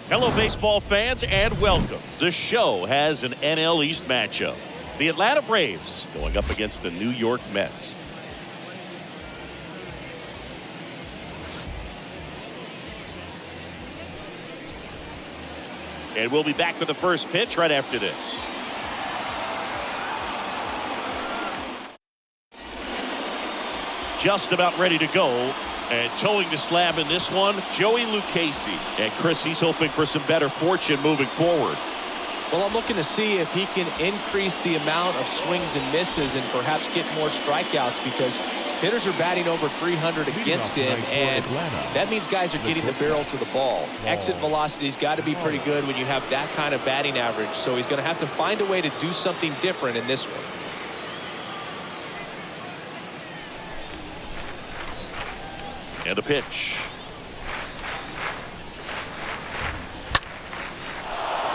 Hello, baseball fans, and welcome. The show has an NL East matchup. The Atlanta Braves going up against the New York Mets. And we'll be back with the first pitch right after this. Just about ready to go. And towing the slab in this one, Joey Lucchesi. And Chris, he's hoping for some better fortune moving forward. Well, I'm looking to see if he can increase the amount of swings and misses and perhaps get more strikeouts, because hitters are batting over 300 against him, and that means guys are getting the barrel to the ball. Exit velocity's got to be pretty good when you have that kind of batting average, so he's going to have to find a way to do something different in this one. And a pitch.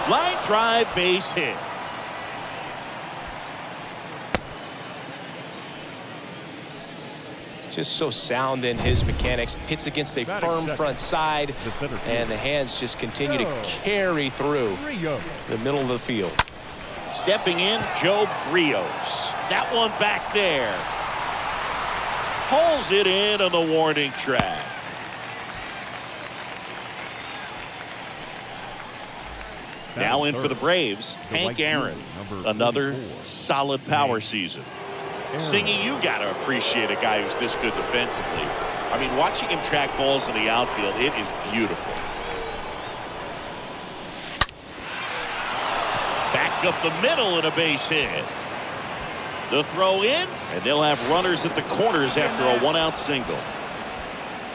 Line drive, base hit. Just so sound in his mechanics. Hits against a firm front side, and the hands just continue to carry through the middle of the field. Stepping in, Joe Rios. That one back there. Pulls it in on the warning track. Now in for the Braves, Hank Aaron. Another solid power season. Singy, you got to appreciate a guy who's this good defensively. I mean, watching him track balls in the outfield, it is beautiful. Back up the middle and a base hit. The throw in, and they'll have runners at the corners after a one-out single.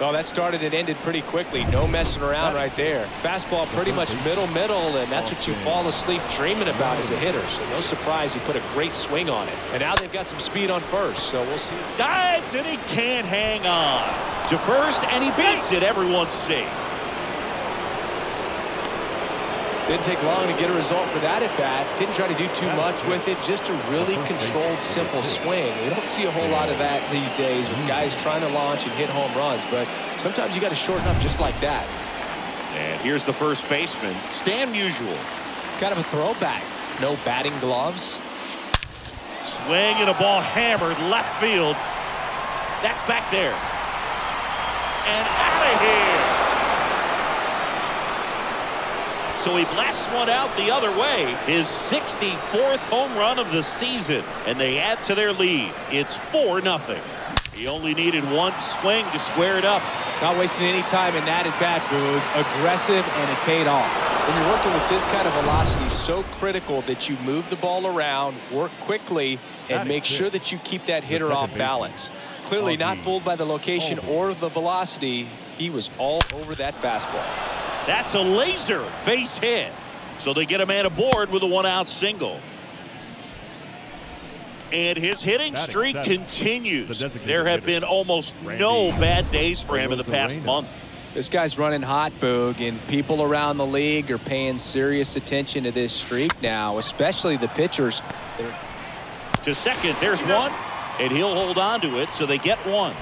Well, that started and ended pretty quickly. No messing around right there. Fastball pretty much middle, and that's what you fall asleep dreaming about as a hitter. So no surprise he put a great swing on it. And now they've got some speed on first, so we'll see. Dives, and he can't hang on to first, and he beats it. Everyone's safe. Didn't take long to get a result for that at bat. Didn't try to do too much with it. Just a really controlled, simple swing. You don't see a whole lot of that these days with guys trying to launch and hit home runs. But sometimes you got to shorten up just like that. And here's the first baseman, Stan Musial. Kind of a throwback. No batting gloves. Swing and a ball hammered left field. That's back there. And out of here. So he blasts one out the other way. His 64th home run of the season. And they add to their lead. It's 4-0. He only needed one swing to square it up. Not wasting any time in that at bat, Boog. Aggressive, and it paid off. When you're working with this kind of velocity, so critical that you move the ball around, work quickly, and make sure that you keep that hitter off balance. Clearly not fooled by the location or the velocity. He was all over that fastball. That's a laser base hit. So they get a man aboard with a one-out single. And his hitting streak continues. There have been almost no bad days for him in the past month. This guy's running hot, Boog, and people around the league are paying serious attention to this streak now, especially the pitchers. To second, there's one, and he'll hold on to it, so they get one.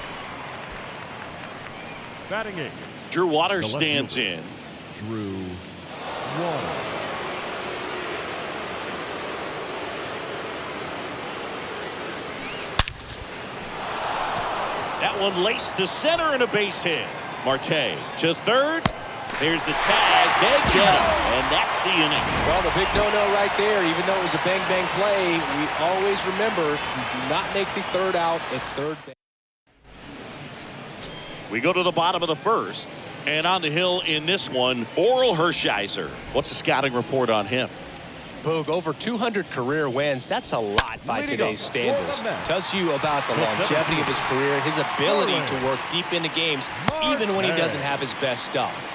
Batting eight. Drew Waters stands in. Drew Waters. That one laced to center and a base hit. Marte to third. Here's the tag. They get him, and that's the inning. Well, the big no-no right there, even though it was a bang-bang play, we always remember you do not make the third out at third base. We go to the bottom of the first, and on the hill in this one, Orel Hershiser. What's the scouting report on him? Boog, over 200 career wins. That's a lot by today's standards. Tells you about the longevity of his career, his ability to work deep into games, even when he doesn't have his best stuff.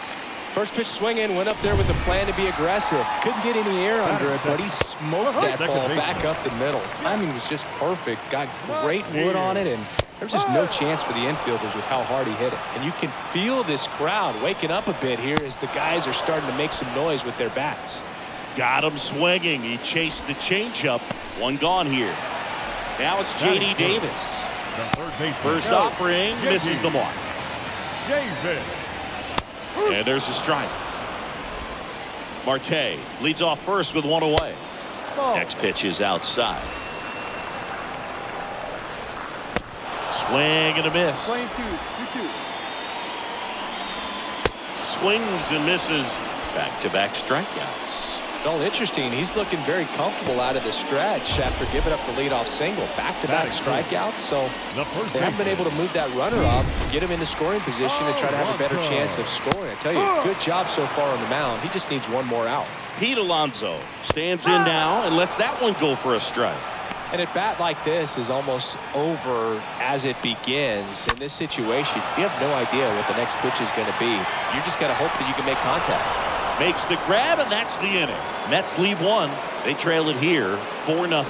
First pitch swinging, went up there with the plan to be aggressive. Couldn't get any air under it, but he smoked that ball back up the middle. Timing was just perfect. Got great wood on it, and there was just no chance for the infielders with how hard he hit it. And you can feel this crowd waking up a bit here as the guys are starting to make some noise with their bats. Got him swinging. He chased the changeup. One gone here. Now it's J.D. Davis. First offering, misses the mark. And there's a strike. Marte leads off first with one away. Next pitch is outside. Swing and a miss. Swings and misses. Back-to-back strikeouts. Well, interesting. He's looking very comfortable out of the stretch after giving up the leadoff single. Back-to-back strikeouts, so they haven't been able to move that runner up, get him into scoring position, and try to have a better chance of scoring. I tell you, good job so far on the mound. He just needs one more out. Pete Alonso stands in now and lets that one go for a strike. And a bat like this is almost over as it begins. In this situation, you have no idea what the next pitch is going to be. You just got to hope that you can make contact. Makes the grab, and that's the inning. Mets lead one. They trail it here 4-0.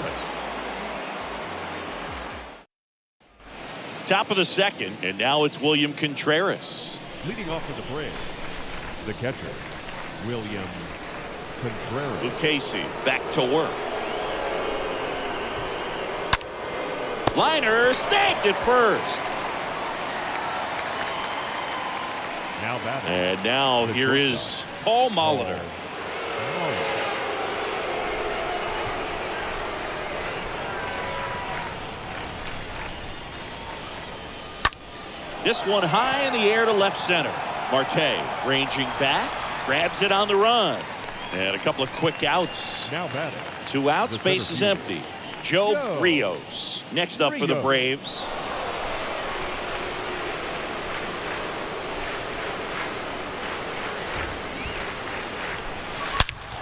Top of the second, and now it's William Contreras. Leading off for the Braves, the catcher, William Contreras. Lucchesi back to work. Liner snagged at first. Now batting. And now here is Paul Molitor. This one high in the air to left center. Marte ranging back, grabs it on the run. And a couple of quick outs. Now batting. 2 outs, base is empty. Joe Rios next up for the Braves.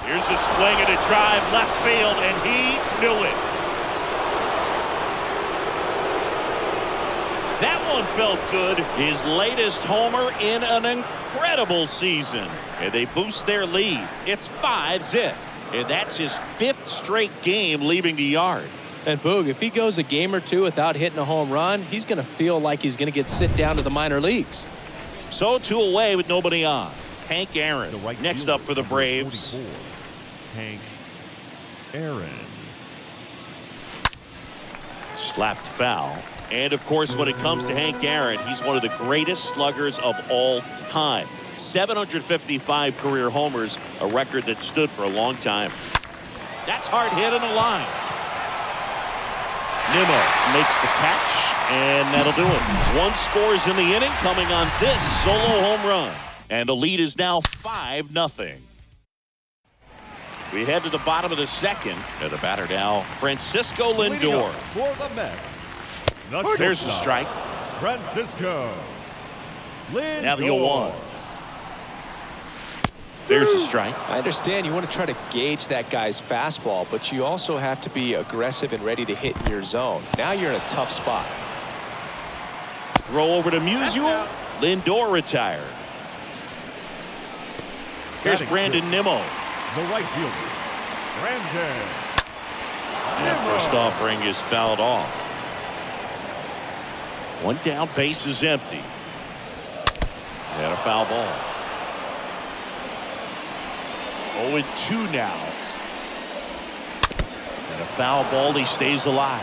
Here's a swing and a drive left field, and he knew it. That one felt good. His latest homer in an incredible season. And they boost their lead. It's 5-0. And that's his 5th straight game leaving the yard. And Boog, if he goes a game or two without hitting a home run, he's going to feel like he's going to get sit down to the minor leagues. So 2 away with nobody on. Hank Aaron next up for the Braves. 44, Hank Aaron. Slapped foul. And of course, when it comes to Hank Aaron, he's one of the greatest sluggers of all time. 755 career homers, a record that stood for a long time. That's hard hit on the line. Nimmo makes the catch, and that'll do it. 1 scores in the inning coming on this solo home run. And the lead is now 5-0. We head to the bottom of the second. And the batter now, Francisco Lindor. For the Mets. There's the strike. Francisco Lindor. Now the 0-1. There's a strike. I understand you want to try to gauge that guy's fastball, but you also have to be aggressive and ready to hit in your zone. Now you're in a tough spot. Throw over to Musial. Lindor retired. Here's Brandon Nimmo. The right fielder, Brandon. And first offering is fouled off. 1 down, base is empty. And a foul ball. 0-2 now. And a foul ball, he stays alive.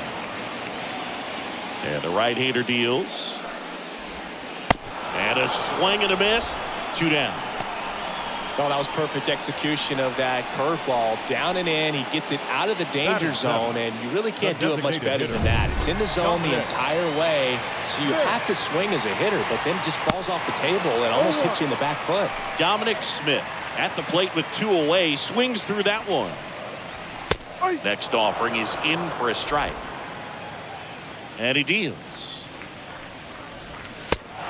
And the right-hander deals. And a swing and a miss. 2 down. Well, that was perfect execution of that curveball. Down and in. He gets it out of the danger zone, and you really can't do it much better than that. It's in the zone the entire way, so you have to swing as a hitter, but then it just falls off the table and almost hits you in the back foot. Dominic Smith at the plate with 2 away, swings through that one. Next offering is in for a strike. And he deals.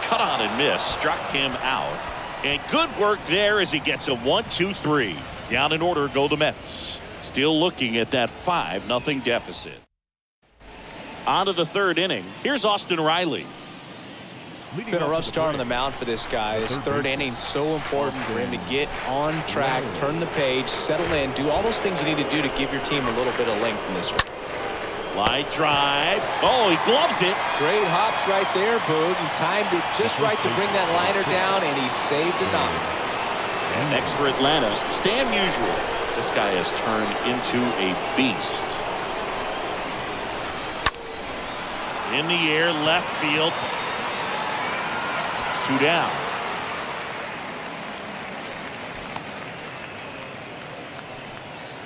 Cut on and miss, struck him out. And good work there as he gets a 1-2-3. Down in order go the Mets. Still looking at that 5-0 deficit. On to the 3rd inning. Here's Austin Riley. Been a rough start on the mound for this guy. This 3rd inning so important for him to get on track, turn the page, settle in, do all those things you need to do to give your team a little bit of length in this one. Line drive. Oh, he gloves it. Great hops right there, Boog. He timed it just right to bring that liner down, and he saved a nine. And next for Atlanta, Stan Musial. This guy has turned into a beast. In the air, left field. 2 down.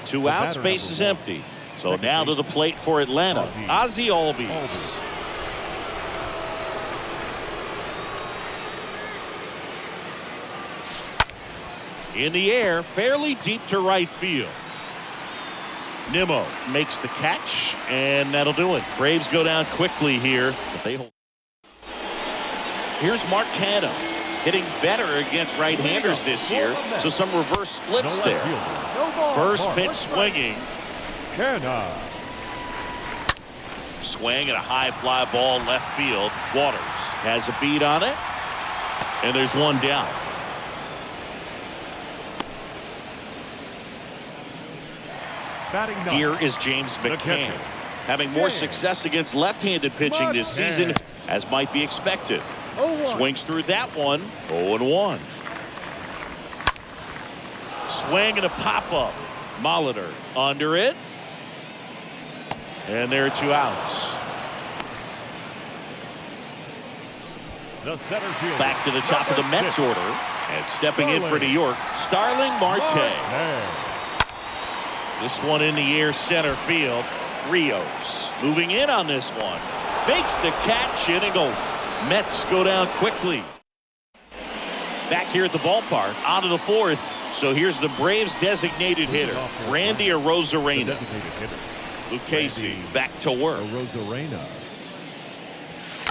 Two outs, base is empty. So now to the plate for Atlanta, Ozzie Albies. In the air, fairly deep to right field. Nimmo makes the catch, and that'll do it. Braves go down quickly here, but they hold. Here's Mark Canha, hitting better against right-handers this year, so some reverse splits there. First pitch swinging. Swing and a high fly ball left field. Waters has a beat on it, and there's 1 down. Here is James McCann, having more success against left-handed pitching this season, as might be expected. Swings through that one. 0-1. Swing and a pop-up. Molitor under it. And there are 2 outs. Back to the top of the Mets order. And stepping in for New York, Starling Marte. This one in the air, center field. Rios moving in on this one. Makes the catch, in and go. Mets go down quickly. Back here at the ballpark, on to the 4th. So here's the Braves' designated hitter, Randy Arozarena. Lucchesi back to work.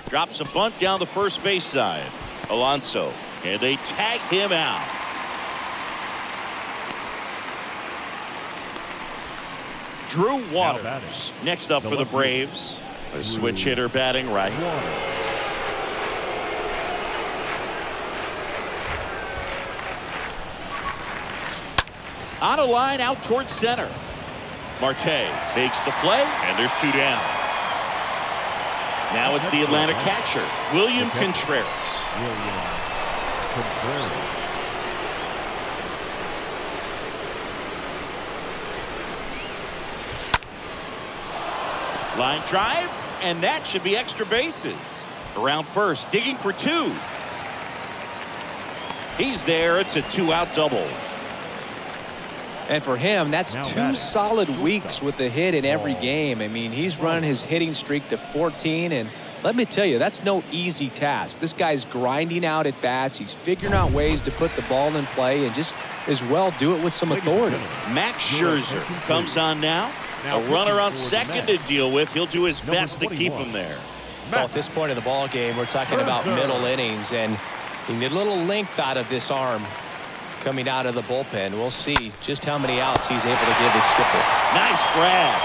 Drops a bunt down the first base side. Alonso, and they tag him out. Drew Waters next up for the Braves. A switch hitter batting right. On a line out towards center. Marte makes the play, and there's 2 down. Now it's the Atlanta catcher, William Contreras. Line drive, and that should be extra bases. Around first, digging for 2. He's there. It's a 2-out double. And for him, that's 2 solid weeks with a hit in every game. I mean, he's run his hitting streak to 14, and let me tell you, that's no easy task. This guy's grinding out at bats. He's figuring out ways to put the ball in play and just as well do it with some authority. Max Scherzer comes on now. A runner on second to deal with. He'll do his best to keep him there. Well, at this point in the ball game, we're talking about middle innings, and he need a little length out of this arm coming out of the bullpen. We'll see just how many outs he's able to give his skipper. Nice grab.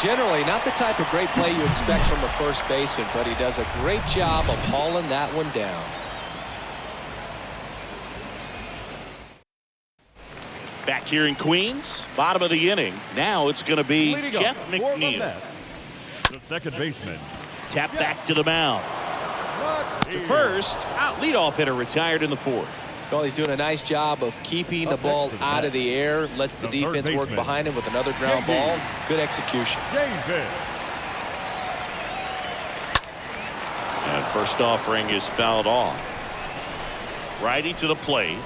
Generally, not the type of great play you expect from a first baseman, but he does a great job of hauling that one down. Back here in Queens, bottom of the inning. Now it's going to be Jeff McNeil. The second baseman. Tap back to the mound. To first, leadoff hitter retired in the 4th. Well, he's doing a nice job of keeping the ball out of the air. Lets the defense work behind him with another ground ball. Good execution. And first offering is fouled off. Righty to the plate.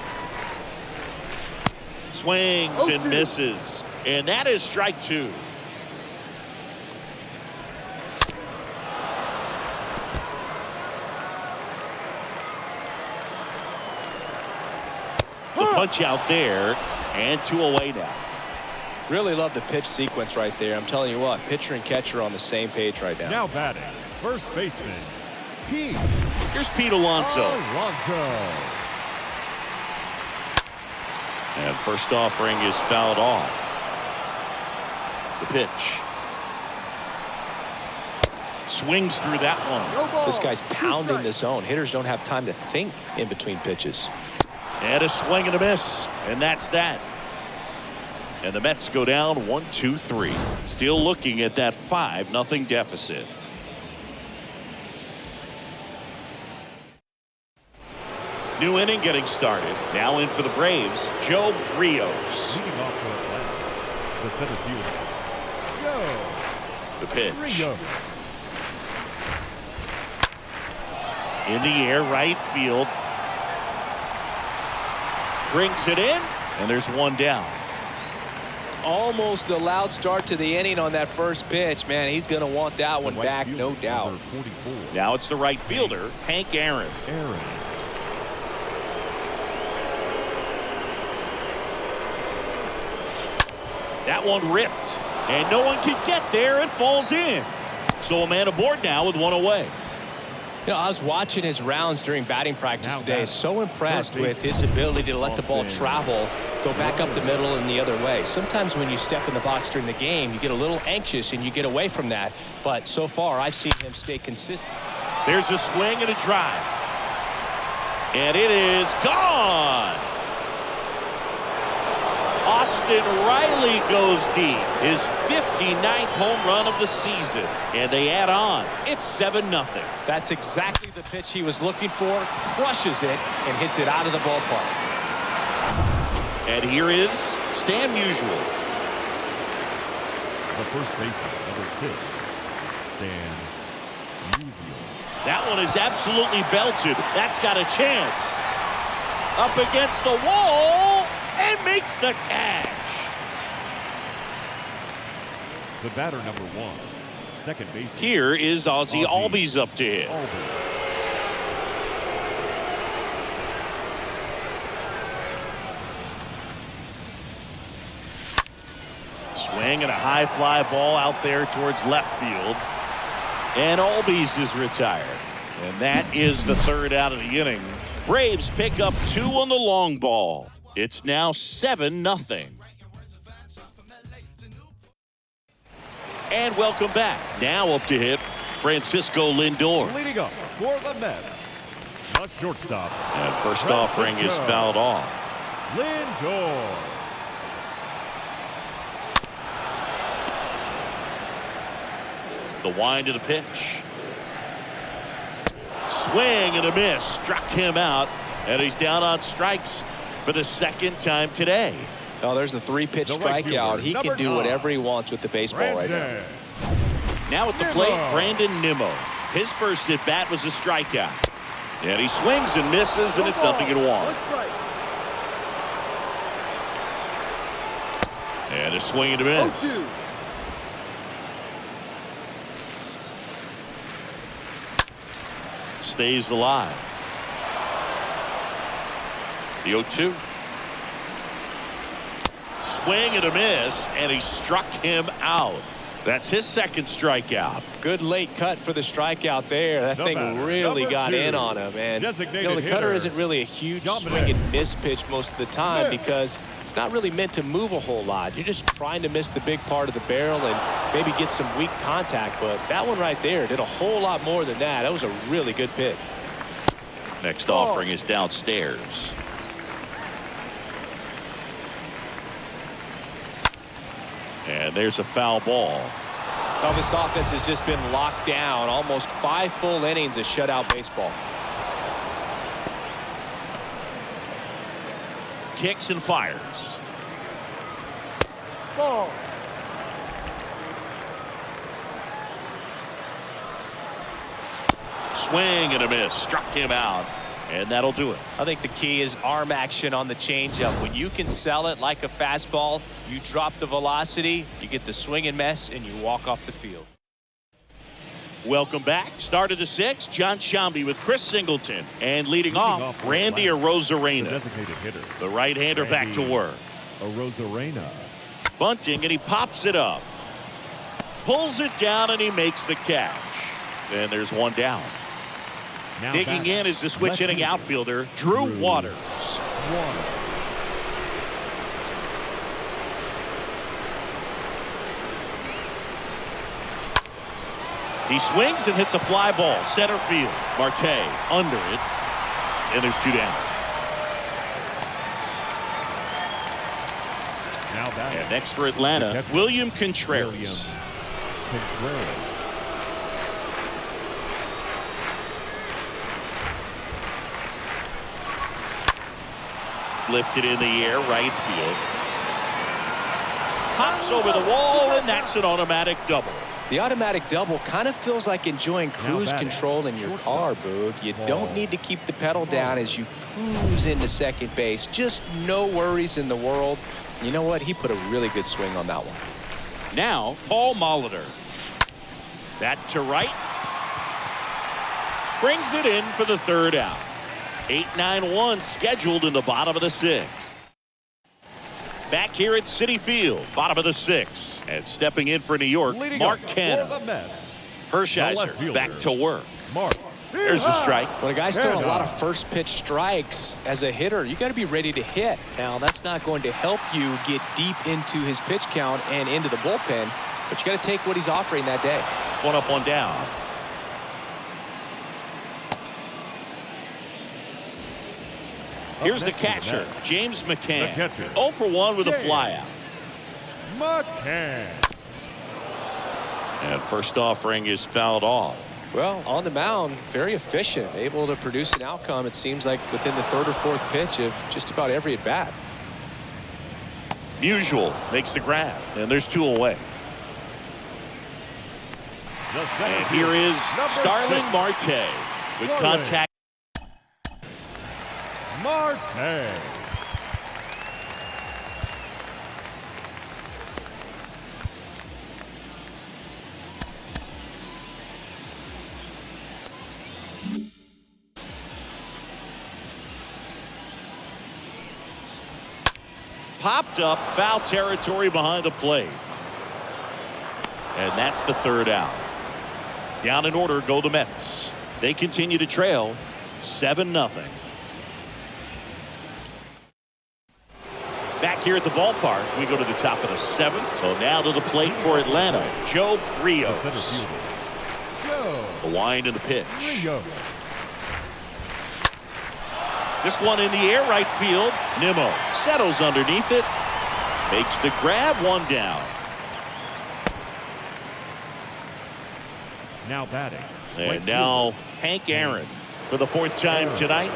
Swings and misses. And that is strike two. The punch out there, and 2 away now. Really love the pitch sequence right there. I'm telling you what, pitcher and catcher are on the same page right now. Now batting, first baseman, Pete. Here's Pete Alonso. And first offering is fouled off. The pitch. Swings through that one. This guy's pounding the zone. Hitters don't have time to think in between pitches. And a swing and a miss. And that's that. And the Mets go down 1-2-3. Still looking at that 5-0 deficit. New inning getting started. Now in for the Braves, Joe Rios. Leading off for Atlanta, the center fielder, Joe The pitch. Rios. In the air, right field. Brings it in, and there's one down. Almost a loud start to the inning on that first pitch. Man, he's going to want that one back, no doubt. Number 44. Now it's the right fielder, Hank Aaron. That one ripped, and no one can get there. It falls in. So a man aboard now with one away. You know, I was watching his rounds during batting practice today. So impressed with his ability to let the ball travel, go back up the middle and the other way. Sometimes when you step in the box during the game, you get a little anxious and you get away from that. But so far, I've seen him stay consistent. There's a swing and a drive. And it is gone. Austin Riley goes deep. His 59th home run of the season. And they add on. It's 7-0. That's exactly the pitch he was looking for. Crushes it and hits it out of the ballpark. And here is Stan Musial. The first baseman, number 6, Stan Musial. That one is absolutely belted. That's got a chance. Up against the wall and makes the catch. The batter, number 1, second baseman. Here is Ozzie Albies up to hit. Swing and a high fly ball out there towards left field. And Albies is retired. And that is the third out of the inning. Braves pick up 2 on the long ball. It's now 7-0. And welcome back. Now up to hit, Francisco Lindor. Leading up for the Mets, the shortstop. And first offering is fouled off. Lindor. The wind to the pitch. Swing and a miss. Struck him out. And he's down on strikes for the second time today. Oh, there's the 3-pitch strikeout. He can do whatever he wants with the baseball right now. Now at the plate, Brandon Nimmo. His first at bat was a strikeout. And he swings and misses, and it's 0-1. And a swing and a miss. Stays alive. The 0-2. Swing and a miss, and he struck him out. That's his second strikeout. Good late cut for the strikeout there. That thing really got in on him. And you know, the cutter isn't really a huge swing and miss pitch most of the time because it's not really meant to move a whole lot. You're just trying to miss the big part of the barrel and maybe get some weak contact. But that one right there did a whole lot more than that. That was a really good pitch. Next offering is downstairs. And there's a foul ball. Well, this offense has just been locked down. Almost 5 full innings of shutout baseball. Kicks and fires. Ball. Swing and a miss. Struck him out. And that'll do it. I think the key is arm action on the changeup. When you can sell it like a fastball, you drop the velocity, you get the swing and miss, and you walk off the field. Welcome back. Start of the sixth. John Sciambi with Chris Singleton. And leading off Randy Arozarena. Designated hitter. The right-hander back to work. Arozarena. Bunting, and he pops it up. Pulls it down, and he makes the catch. And there's one down. Now Digging in is the switch-hitting outfielder, Drew Waters. He swings and hits a fly ball, center field. Marte under it, and there's two down. And next for Atlanta, William Contreras. Lifted in the air, right field. Hops over the wall, and that's an automatic double. The automatic double kind of feels like enjoying cruise control in your car, Boog. You don't need to keep the pedal down as you cruise into second base. Just no worries in the world. You know what? He put a really good swing on that one. Now, Paul Molitor. That to right. Brings it in for the third out. 8-9-1 scheduled in the bottom of the sixth. Back here at Citi Field, bottom of the sixth. And stepping in for New York, Mark Canha. Hershiser back to work. There's the strike. When a guy's throwing a lot of first pitch strikes as a hitter, you got to be ready to hit. Now, that's not going to help you get deep into his pitch count and into the bullpen, but you got to take what he's offering that day. One up, one down. Here's the catcher, James McCann. 0 for 1 with a flyout. McCann. And first offering is fouled off. Well, on the mound, very efficient, able to produce an outcome, it seems like, within the third or fourth pitch of just about every at-bat. Musial makes the grab, and there's two away. And here is Starling Marte with contact. Marte. Popped up, foul territory behind the plate. And that's the third out. Down in order go the Mets. They continue to trail 7-0. Back here at the ballpark, we go to the top of the seventh. So now to the plate for Atlanta, Joe Rios. The wind and the pitch. This one in the air, right field. Nimmo settles underneath it. Makes the grab, one down. Now batting. And now Hank Aaron for the fourth time tonight.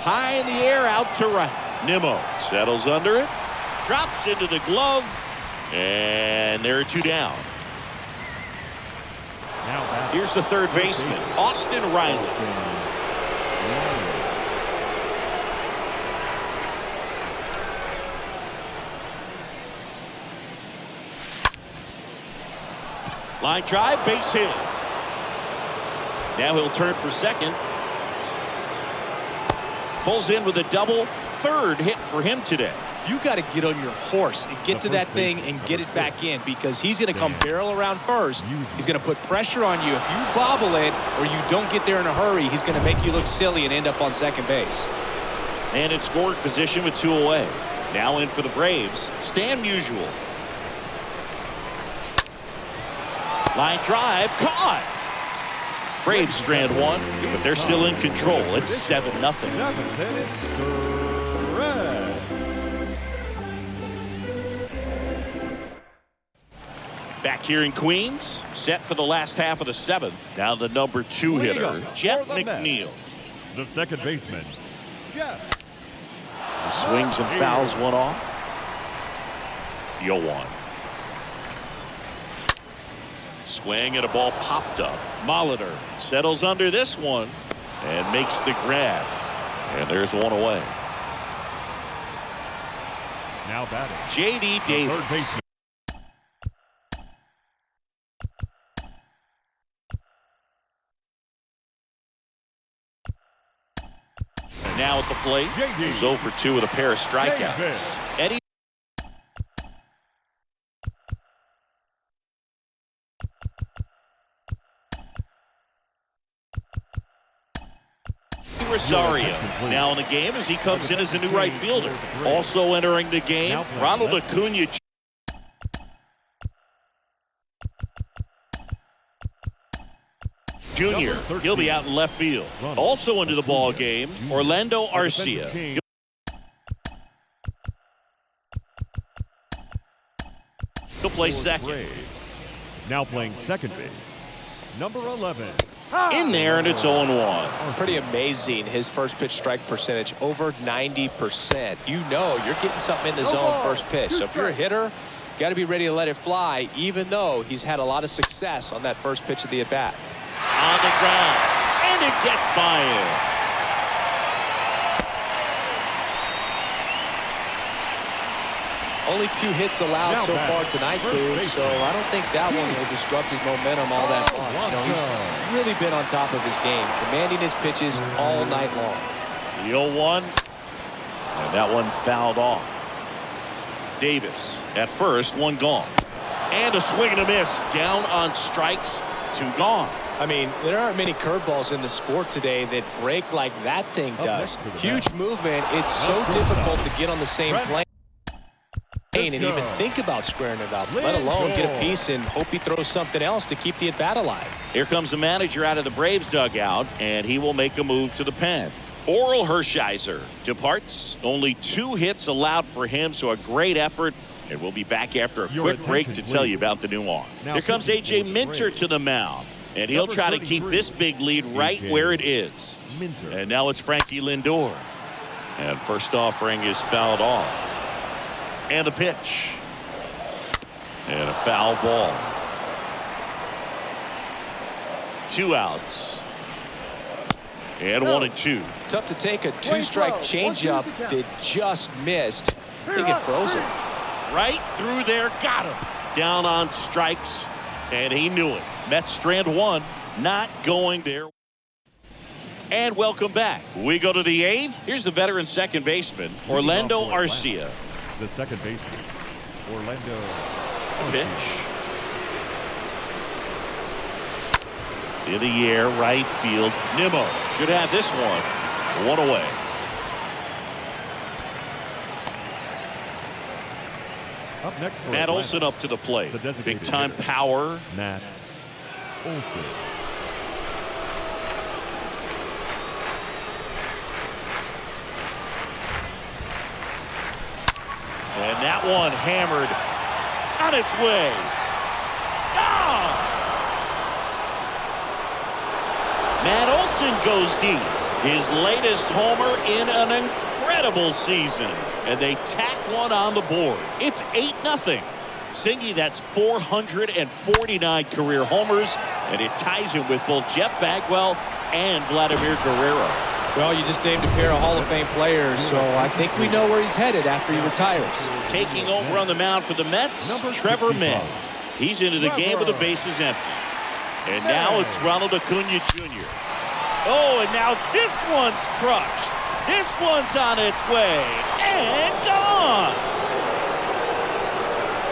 High in the air, out to right. Nimmo settles under it. Drops into the glove. And there are two down. Here's the third baseman, Austin Riley. Line drive, base hit. Now he'll turn for second. Pulls in with a double. Third hit for him today. You got to get on your horse and get to that thing and get it back in, because he's going to come barrel around first. He's going to put pressure on you. If you bobble it or you don't get there in a hurry, he's going to make you look silly and end up on second base. And in scoring position with two away. Now in for the Braves, Stan Musial. Line drive, caught. Braves strand one, but they're still in control. It's 7-0. Back here in Queens, set for the last half of the seventh. Now the number 2 hitter, Jeff McNeil. The second baseman, Jeff. He swings and fouls one off. 0-1. Swing and a ball popped up. Molitor settles under this one and makes the grab. And there's one away. Now batting, J.D. Davis. third baseman. And now at the plate, J.D. he's 0 for 2 with a pair of strikeouts. Davis. Eddie Rosario now in the game as he comes in as a new right fielder. Also entering the game, Ronald Acuna Jr. He'll be out in left field. Also into the ball game, Orlando Arcia. He'll play second. Now playing second base, number 11. In there, and it's 0-1. Pretty amazing, his first pitch strike percentage, over 90%. You know you're getting something in the zone first pitch. So if you're a hitter, got to be ready to let it fly, even though he's had a lot of success on that first pitch of the at-bat. On the ground, and it gets by him. Only 2 hits allowed so far tonight, Boone, so I don't think that one will disrupt his momentum all that much. You know, he's really been on top of his game, commanding his pitches all night long. The 0-1, and that one fouled off. Davis at first, one gone. And a swing and a miss, down on strikes, 2 gone. I mean, there aren't many curveballs in the sport today that break like that thing does. Huge movement. It's so difficult to get on the same plane and even think about squaring it up, let alone get a piece and hope he throws something else to keep the at-bat alive. Here comes the manager out of the Braves dugout, and he will make a move to the pen. Orel Hershiser departs. Only 2 hits allowed for him, so a great effort. And we'll be back after a quick break to tell you about the new arm. Here comes A.J. Minter to the mound, and he'll try to keep this big lead right where it is. And now it's Frankie Lindor. And first offering is fouled off. And the pitch. And a foul ball. 2 outs. And 1-2. Tough to take a 2-strike changeup that just missed. I think it froze him. Right through there, got him. Down on strikes, and he knew it. Mets strand 1, not going there. And welcome back. We go to the 8th. Here's the veteran second baseman, Orlando Arcia. The second baseman, Orlando. Pitch. In the air, right field. Nimmo should have this one away. Up next for Matt Atlanta, Olson up to the plate. the designated Big time hitter, power. Matt Olson. And that one hammered on its way. Gone! Matt Olson goes deep. His latest homer in an incredible season. And they tack one on the board. It's 8-0. Singy, that's 449 career homers. And it ties him with both Jeff Bagwell and Vladimir Guerrero. Well, you just named a pair of Hall of Fame players, so I think we know where he's headed after he retires. Taking over on the mound for the Mets, Trevor May. He's into the game with the bases empty. And now it's Ronald Acuna Jr. Oh, and now this one's crushed. This one's on its way. And gone.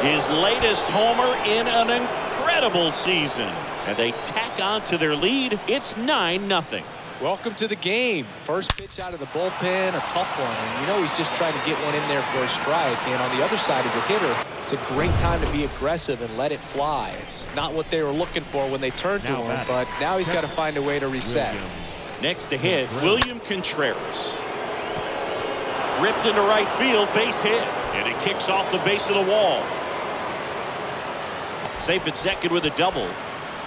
His latest homer in an incredible season. And they tack on to their lead. It's 9-0. Welcome to the game. First pitch out of the bullpen, a tough one. And you know he's just trying to get one in there for a strike. And on the other side, as a hitter, it's a great time to be aggressive and let it fly. It's not what they were looking for when they turned to him, but now he's got to find a way to reset. Next to hit, William Contreras. Ripped into right field, base hit. And it kicks off the base of the wall. Safe at second with a double.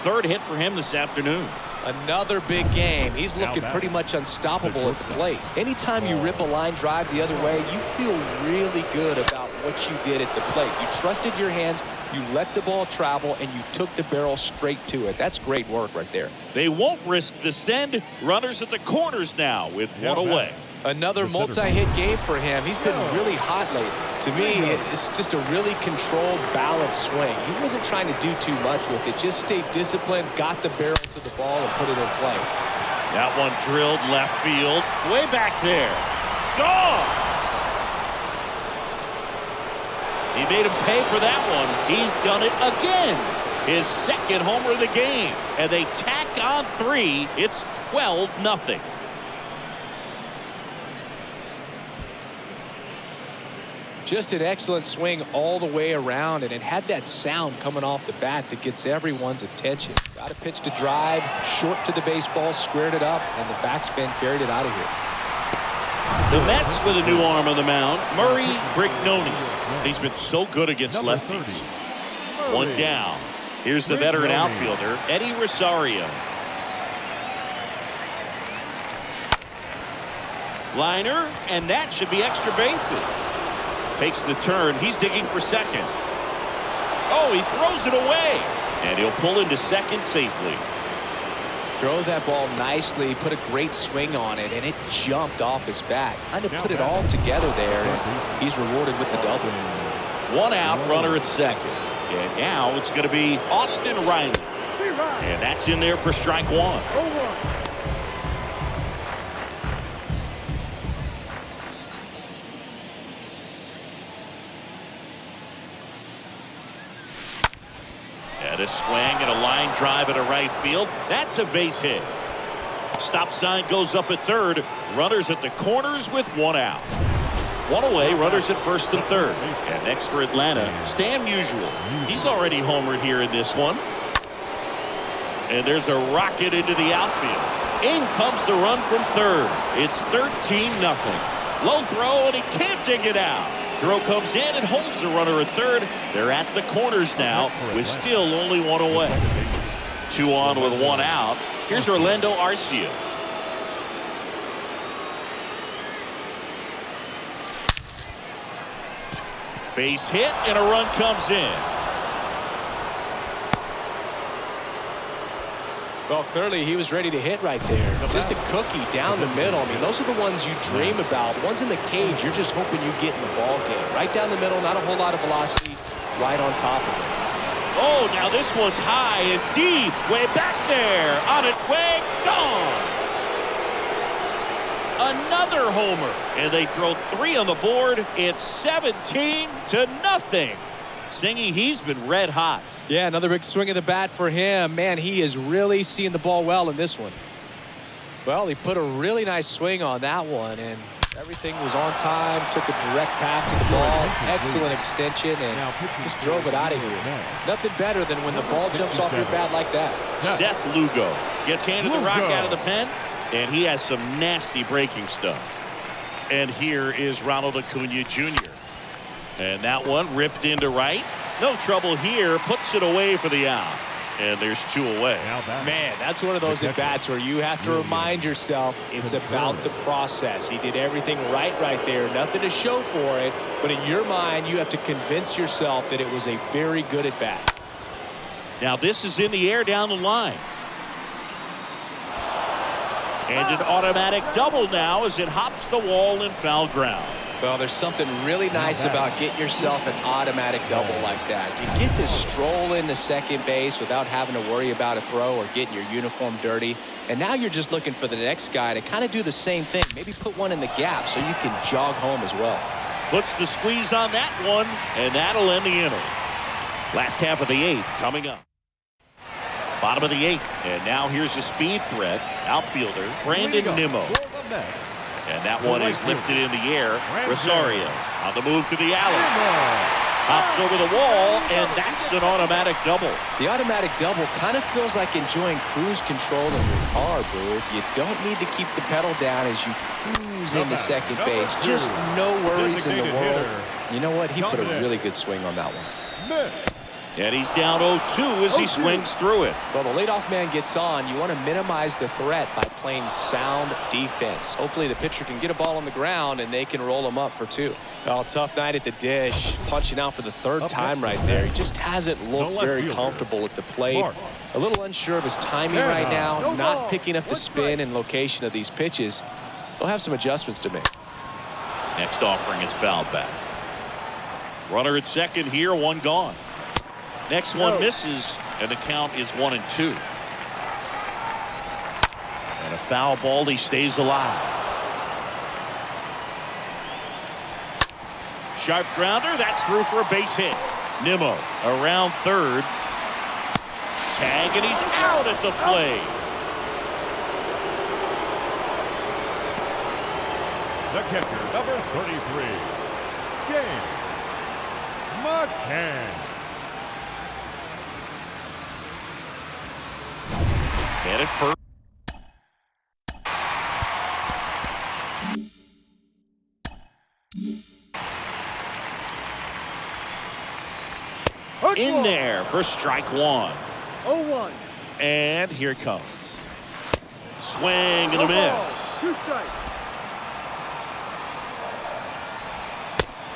Third hit for him this afternoon. Another big game. He's looking pretty much unstoppable at the plate. Anytime you rip a line drive the other way, you feel really good about what you did at the plate. You trusted your hands, you let the ball travel, and you took the barrel straight to it. That's great work right there. They won't risk the send. Runners at the corners now with one away. Another multi-hit game for him. He's been really hot lately. To me, it's just a really controlled, balanced swing. He wasn't trying to do too much with it. Just stayed disciplined, got the barrel to the ball, and put it in play. That one drilled left field. Way back there. Gone! He made him pay for that one. He's done it again. His second homer of the game. And they tack on 3. It's 12-0. Just an excellent swing all the way around, and it had that sound coming off the bat that gets everyone's attention. Got a pitch to drive, short to the baseball, squared it up, and the backspin carried it out of here. The Mets with a new arm on the mound, Murray Brignoni. He's been so good against lefties. One down. Here's the veteran outfielder, Eddie Rosario. Liner, and that should be extra bases. Takes the turn. He's digging for second. Oh, he throws it away. And he'll pull into second safely. Drove that ball nicely, put a great swing on it, and it jumped off his bat. Kind of put it all together there, and he's rewarded with the double. One out, runner at second. And now it's going to be Austin Riley. And that's in there for strike one. And a swing and a line drive into right field. That's a base hit. Stop sign goes up at third. Runners at the corners with one out. One away, runners at first and third. And next for Atlanta, Stan Musial. He's already homered here in this one. And there's a rocket into the outfield. In comes the run from third. It's 13-0. Low throw, and he can't dig it out. Throw comes in and holds the runner at third. They're at the corners now with still only one away. 2 on with 1 out. Here's Orlando Arcia. Base hit and a run comes in. Well, clearly he was ready to hit right there. Just a cookie down the middle. I mean, those are the ones you dream about. The ones in the cage, you're just hoping you get in the ball game. Right down the middle, not a whole lot of velocity, right on top of it. Oh, now this one's high and deep. Way back there. On its way. Gone. Another homer. And they throw 3 on the board. It's 17-0. Singy, he's been red hot. Yeah, another big swing of the bat for him. Man, he is really seeing the ball well in this one. Well, he put a really nice swing on that one, and everything was on time, took a direct path to the ball, excellent extension, and just drove it out of here. Nothing better than when the ball jumps off your bat like that. Seth Lugo gets handed the rock out of the pen, and he has some nasty breaking stuff. And here is Ronald Acuna Jr. And that one ripped into right. No trouble here. Puts it away for the out. And there's 2 away. Man, that's one of those at-bats where you have to remind yourself it's about the process. He did everything right there. Nothing to show for it. But in your mind, you have to convince yourself that it was a very good at-bat. Now this is in the air down the line. And an automatic double now as it hops the wall in foul ground. Well, there's something really nice about getting yourself an automatic double like that. You get to stroll into second base without having to worry about a throw or getting your uniform dirty. And now you're just looking for the next guy to kind of do the same thing. Maybe put one in the gap so you can jog home as well. Puts the squeeze on that one, and that'll end the inning. Last half of the 8th coming up. Bottom of the 8th, and now here's a speed threat. Outfielder Brandon Nimmo. And that one is lifted in the air. Rosario on the move to the alley. Hops over the wall, and that's an automatic double. The automatic double kind of feels like enjoying cruise control in your car, dude. You don't need to keep the pedal down as you cruise into second base. Just no worries in the world. You know what? He put a really good swing on that one. And he's down 0-2 as he swings through it. Well, the leadoff man gets on. You want to minimize the threat by playing sound defense. Hopefully the pitcher can get a ball on the ground and they can roll him up for 2. Oh, tough night at the dish. Punching out for the 3rd time right there. He just hasn't looked very comfortable at the plate. A little unsure of his timing right now. Not picking up the spin and location of these pitches. They'll have some adjustments to make. Next offering is fouled back. Runner at second here, 1 gone. Next one misses, and the count is 1-2. And a foul ball, he stays alive. Sharp grounder, that's through for a base hit. Nimmo around third. Tag, and he's out at the plate. The catcher, number 33, James McCann. Get it first. In there for strike 1. 0-1. And here it comes. Swing and a miss. 2 strikes.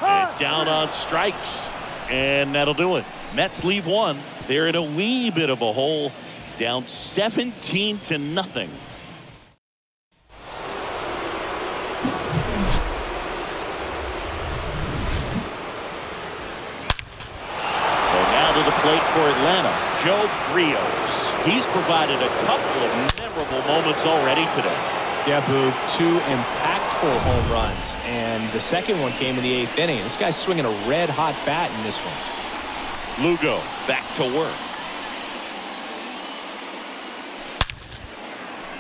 And down on strikes. And that'll do it. Mets leave 1. They're in a wee bit of a hole. Down 17-0. Plate for Atlanta, Joe Rios. He's provided a couple of memorable moments already today. Yeah, Boog, 2 impactful home runs, and the second one came in the 8th inning. This guy's swinging a red-hot bat in this one. Lugo back to work.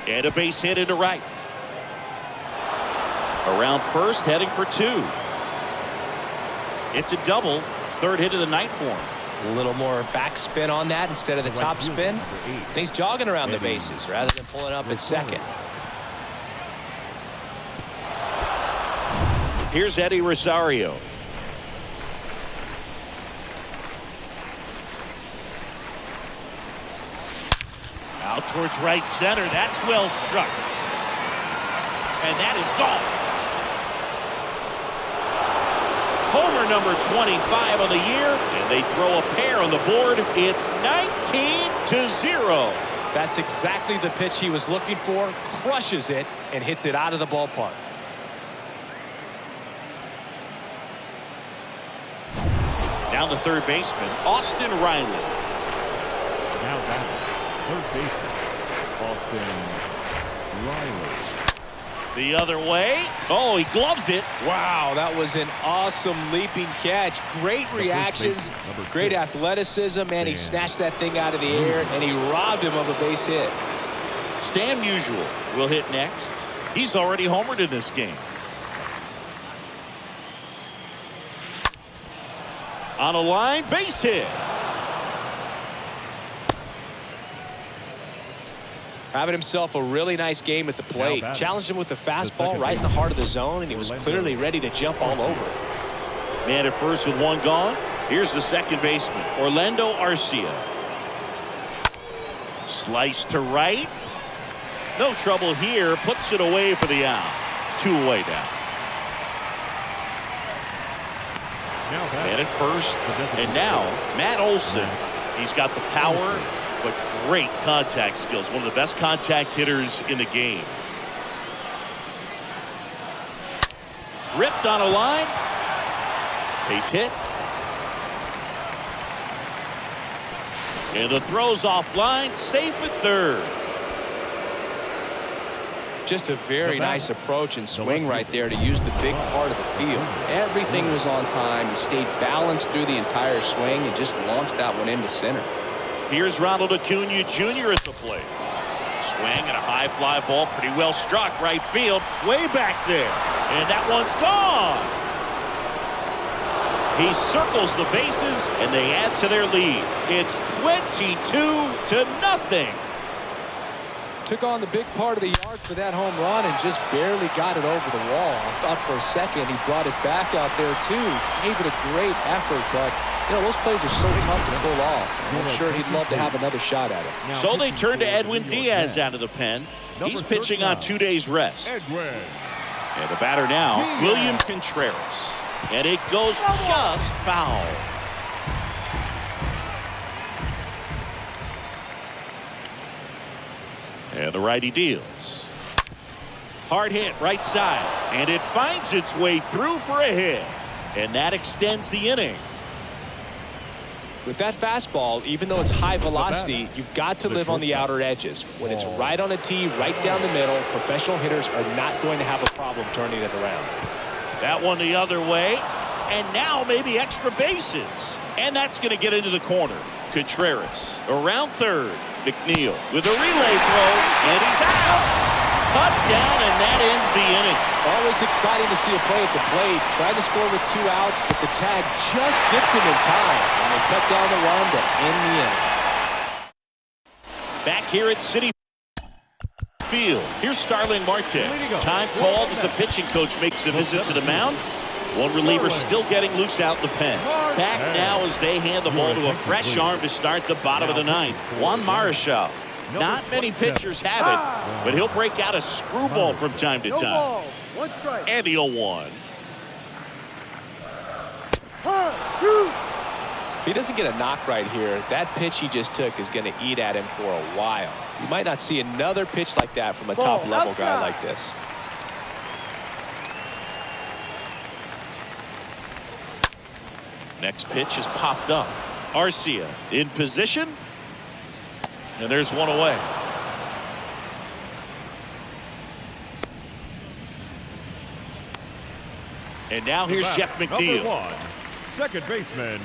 And a base hit into right. Around first, heading for 2. It's a double. 3rd hit of the night for him. A little more backspin on that instead of the top spin. And he's jogging around the bases rather than pulling up at second. Here's Eddie Rosario. Out towards right center. That's well struck. And that is gone. Homer number 25 on the year, and they throw a pair on the board. It's 19-0. That's exactly the pitch he was looking for. Crushes it and hits it out of the ballpark. Down to third baseman, Austin Riley. Now batting, third baseman, Austin Riley. The other way. Oh, he gloves it. Wow, that was an awesome leaping catch. Great reactions, great athleticism, and he snatched that thing out of the air, and he robbed him of a base hit. Stan Musial will hit next. He's already homered in this game. On a line, base hit. Having himself a really nice game at the plate. Challenged him with the fastball right in the heart of the zone, and he was clearly ready to jump all over. Man at first with 1 gone. Here's the second baseman, Orlando Arcia. Slice to right. No trouble here. Puts it away for the out. 2 away now. Man at first. And now, Matt Olson. He's got the power, but great contact skills. One of the best contact hitters in the game. Ripped on a line. Base hit. And the throw's offline. Safe at third. Just a very nice approach and swing right there to use the big part of the field. Everything was on time. He stayed balanced through the entire swing and just launched that one into center. Here's Ronald Acuna Jr. at the plate. Swing and a high fly ball, pretty well struck right field, way back there. And that one's gone. He circles the bases, and they add to their lead. It's 22-0. Took on the big part of the yard for that home run and just barely got it over the wall. I thought for a second he brought it back out there too. Gave it a great effort, but You know, those plays are so tough to pull off. I'm sure he'd love to have another shot at it. So they turn to Edwin Diaz out of the pen. He's pitching on 2 days rest. And the batter now, William Contreras. And it goes just foul. And the righty deals. Hard hit right side. And it finds its way through for a hit. And that extends the inning. With that fastball, even though it's high velocity, you've got to live on the outer edges. When it's right on a tee, right down the middle, professional hitters are not going to have a problem turning it around. That one the other way. And now maybe extra bases. And that's going to get into the corner. Contreras around third. McNeil with a relay throw. And he's out. Cut down, and that ends the inning. Always exciting to see a play at the plate. Tried to score with 2 outs, but the tag just gets him in time. And they cut down the run to end the inning. Back here at Citi Field. Here's Starling Marte. Time called as the pitching coach makes a visit to the mound. One reliever still getting loose out in the pen. Back now as they hand the ball to a fresh arm to start the bottom of the ninth. Juan Marichal. Not many pitchers have it, but he'll break out a screwball from time to time. And the 0-1. If he doesn't get a knock right here, that pitch he just took is going to eat at him for a while. You might not see another pitch like that from a top-level guy like this. Next pitch is popped up. Arcia in position. And there's one away. And now here's Jeff McNeil. Number 1, second baseman,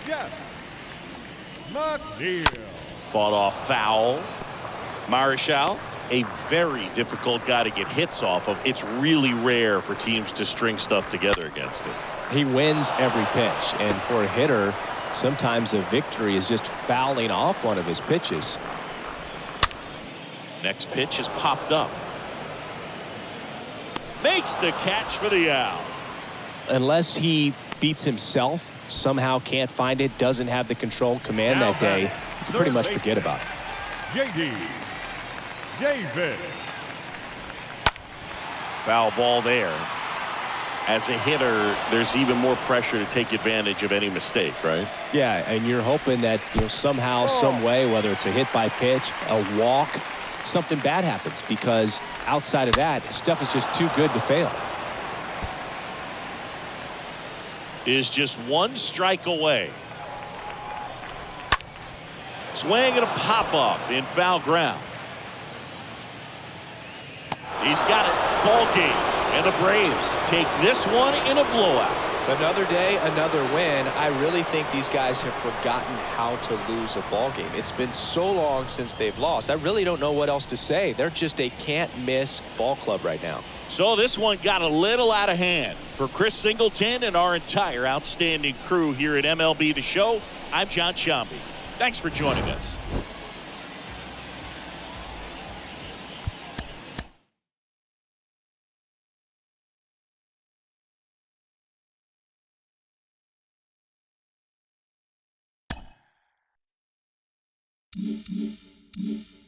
Jeff McNeil. Fought off foul. Marichal, a very difficult guy to get hits off of. It's really rare for teams to string stuff together against him. He wins every pitch, and for a hitter, sometimes a victory is just fouling off one of his pitches. Next pitch is popped up. Makes the catch for the out. Unless he beats himself, somehow can't find it, doesn't have the control command that day, you can pretty much forget about it. J.D. Davis. Foul ball there. As a hitter, there's even more pressure to take advantage of any mistake, right? Yeah, and you're hoping that, you know, somehow, some way, whether it's a hit by pitch, a walk, something bad happens, because outside of that, stuff is just too good to fail. Is just one strike away. Swing and a pop up in foul ground. He's got it. Ball game. And the Braves take this one in a blowout. Another day, another win. I really think these guys have forgotten how to lose a ball game. It's been so long since they've lost. I really don't know what else to say. They're just a can't-miss ball club right now. So this one got a little out of hand. For Chris Singleton and our entire outstanding crew here at MLB The Show, I'm John Sciambi. Thanks for joining us. Mm-hmm.